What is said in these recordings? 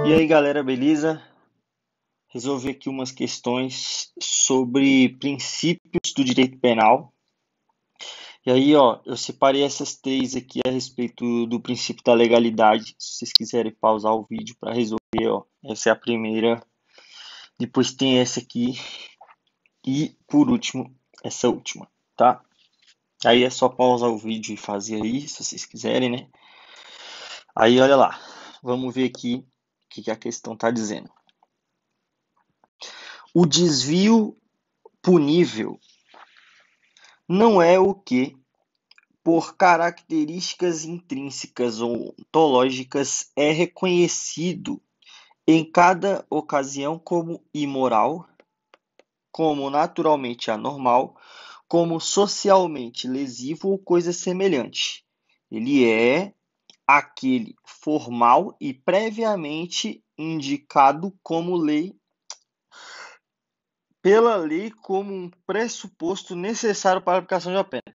E aí, galera, beleza? Resolvi aqui umas questões sobre princípios do direito penal. E aí, ó, eu separei essas três aqui a respeito do princípio da legalidade. Se vocês quiserem pausar o vídeo para resolver, ó, essa é a primeira. Depois tem essa aqui e, por último, essa última, tá? Aí é só pausar o vídeo e fazer aí, se vocês quiserem, né? Aí, olha lá, vamos ver aqui o que a questão está dizendo. O desvio punível não é o que, por características intrínsecas ou ontológicas, é reconhecido em cada ocasião como imoral, como naturalmente anormal, como socialmente lesivo ou coisa semelhante. Ele é aquele formal e previamente indicado como lei, pela lei como um pressuposto necessário para a aplicação de uma pena.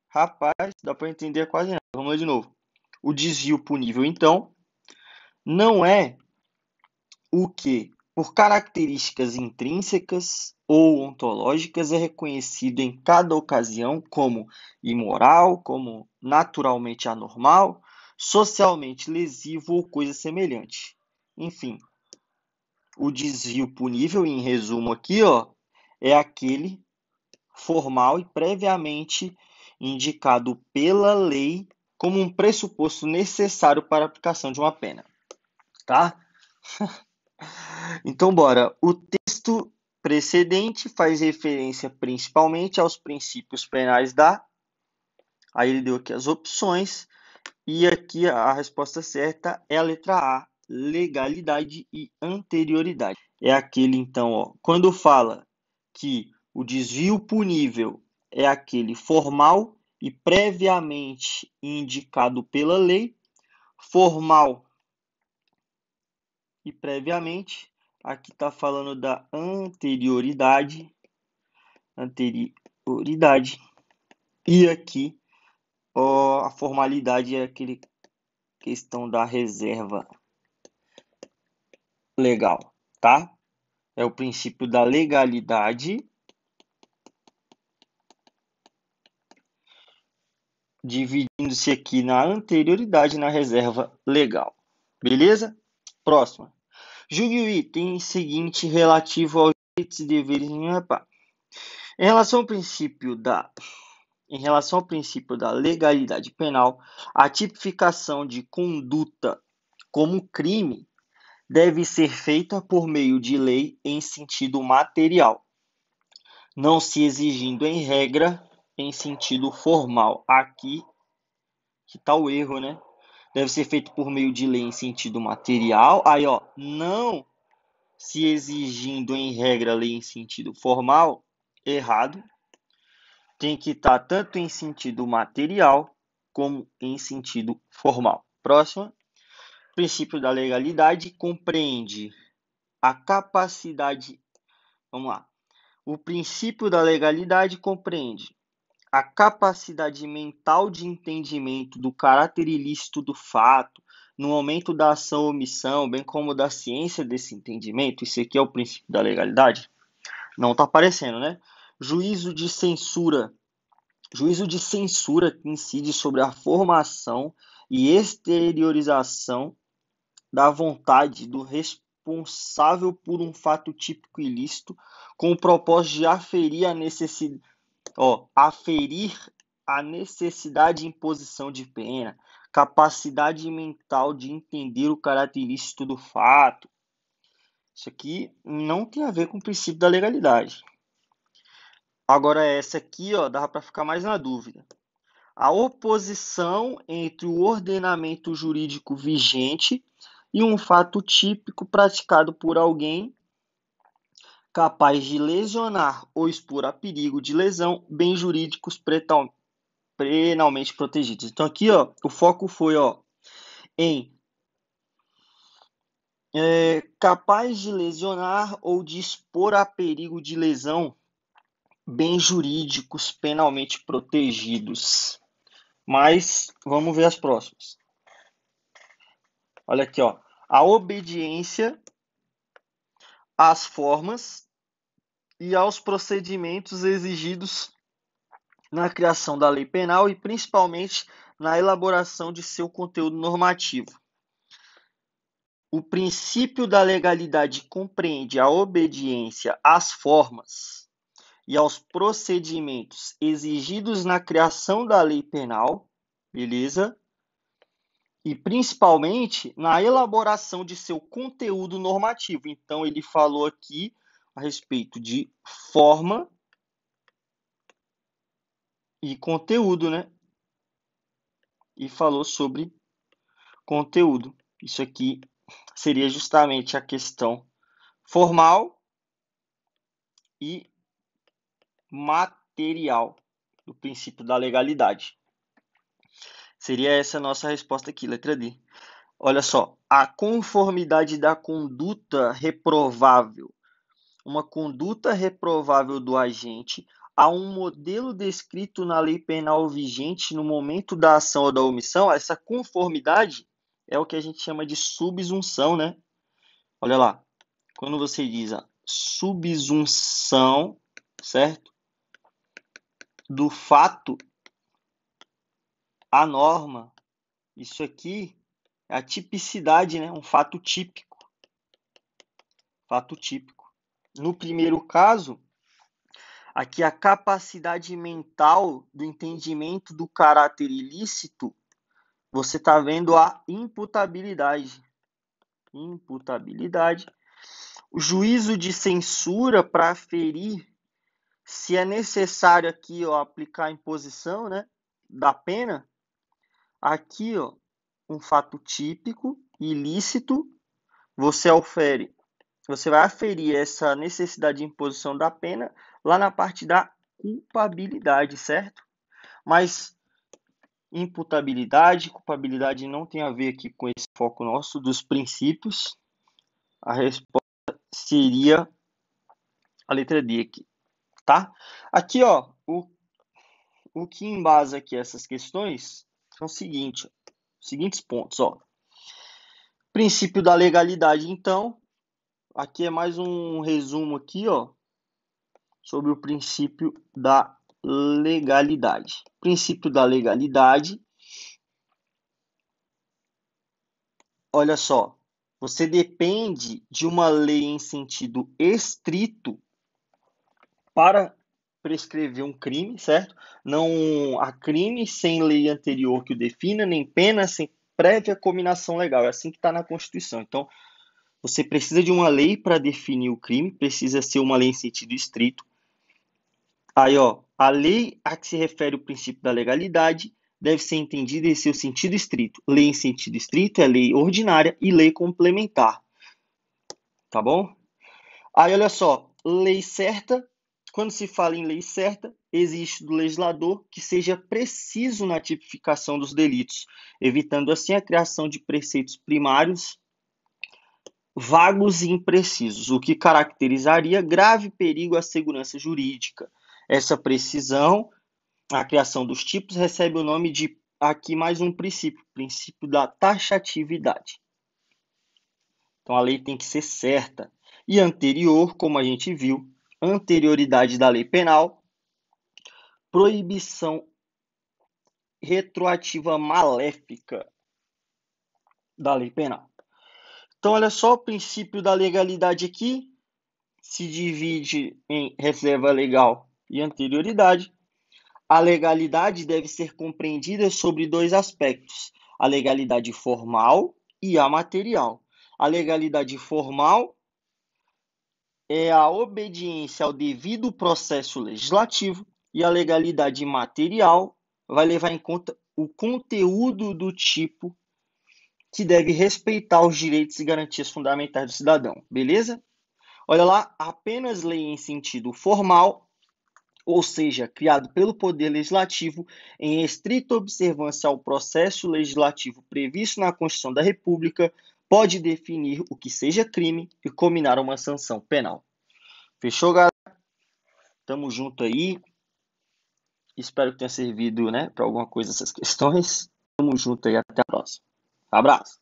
Rapaz, dá para entender quase nada. Vamos ler de novo. O desvio punível, então, não é o que, por características intrínsecas ou ontológicas, é reconhecido em cada ocasião como imoral, como naturalmente anormal, socialmente lesivo ou coisa semelhante. Enfim, o desvio punível, em resumo aqui, ó, é aquele formal e previamente indicado pela lei como um pressuposto necessário para a aplicação de uma pena, tá? Então, bora. O texto precedente faz referência principalmente aos princípios penais da... Aí ele deu aqui as opções e aqui a resposta certa é a letra A, legalidade e anterioridade. É aquele, então, ó, quando fala que o desvio punível é aquele formal e previamente indicado pela lei, formal e previamente, aqui está falando da anterioridade, e aqui ó, a formalidade é aquele questão da reserva legal, tá? É o princípio da legalidade, dividindo-se aqui na anterioridade e na reserva legal. Beleza? Próxima. Julgue o item seguinte relativo aos direitos e deveres em reparo. Em relação ao princípio da legalidade penal, a tipificação de conduta como crime deve ser feita por meio de lei em sentido material, não se exigindo em regra em sentido formal. Aqui que está o erro, né? Deve ser feito por meio de lei em sentido material. Aí, ó, não se exigindo em regra lei em sentido formal, errado. Tem que estar tanto em sentido material como em sentido formal. Próxima. O princípio da legalidade compreende a capacidade. Vamos lá. O princípio da legalidade compreende a capacidade mental de entendimento do caráter ilícito do fato, no momento da ação ou omissão, bem como da ciência desse entendimento. Isso aqui é o princípio da legalidade? Não está aparecendo, né? Juízo de censura que incide sobre a formação e exteriorização da vontade do responsável por um fato típico ilícito, com o propósito de aferir a necessidade de imposição de pena, capacidade mental de entender o caráter ilícito do fato. Isso aqui não tem a ver com o princípio da legalidade. Agora essa aqui, ó, dava para ficar mais na dúvida. A oposição entre o ordenamento jurídico vigente e um fato típico praticado por alguém capaz de lesionar ou expor a perigo de lesão bens jurídicos penalmente protegidos. Então aqui, ó, o foco foi, ó, em capaz de lesionar ou de expor a perigo de lesão bens jurídicos penalmente protegidos. Mas vamos ver as próximas. Olha aqui, ó. a obediência às formas e aos procedimentos exigidos na criação da lei penal e principalmente na elaboração de seu conteúdo normativo. O princípio da legalidade compreende a obediência às formas e aos procedimentos exigidos na criação da lei penal, beleza? E principalmente na elaboração de seu conteúdo normativo. Então, ele falou aqui a respeito de forma e conteúdo, né? E falou sobre conteúdo. Isso aqui seria justamente a questão formal e material do princípio da legalidade. Seria essa a nossa resposta aqui, letra D. Olha só, a conformidade da conduta reprovável. Uma conduta reprovável do agente a um modelo descrito na lei penal vigente no momento da ação ou da omissão. Essa conformidade é o que a gente chama de subsunção, né? Olha lá, quando você diz a subsunção, certo? Do fato à norma, isso aqui é a tipicidade, né? Um fato típico. Fato típico. No primeiro caso, aqui a capacidade mental do entendimento do caráter ilícito, você está vendo a imputabilidade. Imputabilidade. O juízo de censura para aferir se é necessário aqui, ó, aplicar a imposição, né, da pena. Aqui, ó, um fato típico, ilícito, você vai aferir essa necessidade de imposição da pena lá na parte da culpabilidade, certo? Mas imputabilidade, culpabilidade não tem a ver aqui com esse foco nosso dos princípios. A resposta seria a letra D aqui, tá? Aqui, ó, o que embasa aqui essas questões são os seguintes pontos, ó. Princípio da legalidade, então, aqui é mais um resumo aqui, ó, sobre o princípio da legalidade. Princípio da legalidade, olha só, você depende de uma lei em sentido estrito para prescrever um crime, certo? Não há crime sem lei anterior que o defina, nem pena sem prévia cominação legal. É assim que está na Constituição. Então, você precisa de uma lei para definir o crime, precisa ser uma lei em sentido estrito. Aí, ó, a lei a que se refere o princípio da legalidade deve ser entendida em seu sentido estrito. Lei em sentido estrito é lei ordinária e lei complementar. Tá bom? Aí, olha só, lei certa. Quando se fala em lei certa, exige do legislador que seja preciso na tipificação dos delitos, evitando assim a criação de preceitos primários vagos e imprecisos, o que caracterizaria grave perigo à segurança jurídica. Essa precisão, a criação dos tipos, recebe o nome de, aqui mais um princípio, princípio da taxatividade. Então a lei tem que ser certa. E anterior, como a gente viu, anterioridade da lei penal, proibição retroativa maléfica da lei penal. Então, olha só, o princípio da legalidade aqui se divide em reserva legal e anterioridade. A legalidade deve ser compreendida sobre dois aspectos: a legalidade formal e a material. A legalidade formal é a obediência ao devido processo legislativo e a legalidade material vai levar em conta o conteúdo do tipo que deve respeitar os direitos e garantias fundamentais do cidadão, beleza? Olha lá, apenas lei em sentido formal, ou seja, criado pelo Poder Legislativo em estrita observância ao processo legislativo previsto na Constituição da República, pode definir o que seja crime e combinar uma sanção penal. Fechou, galera? Tamo junto aí. Espero que tenha servido, né, para alguma coisa essas questões. Tamo junto aí, até a próxima. Abraço!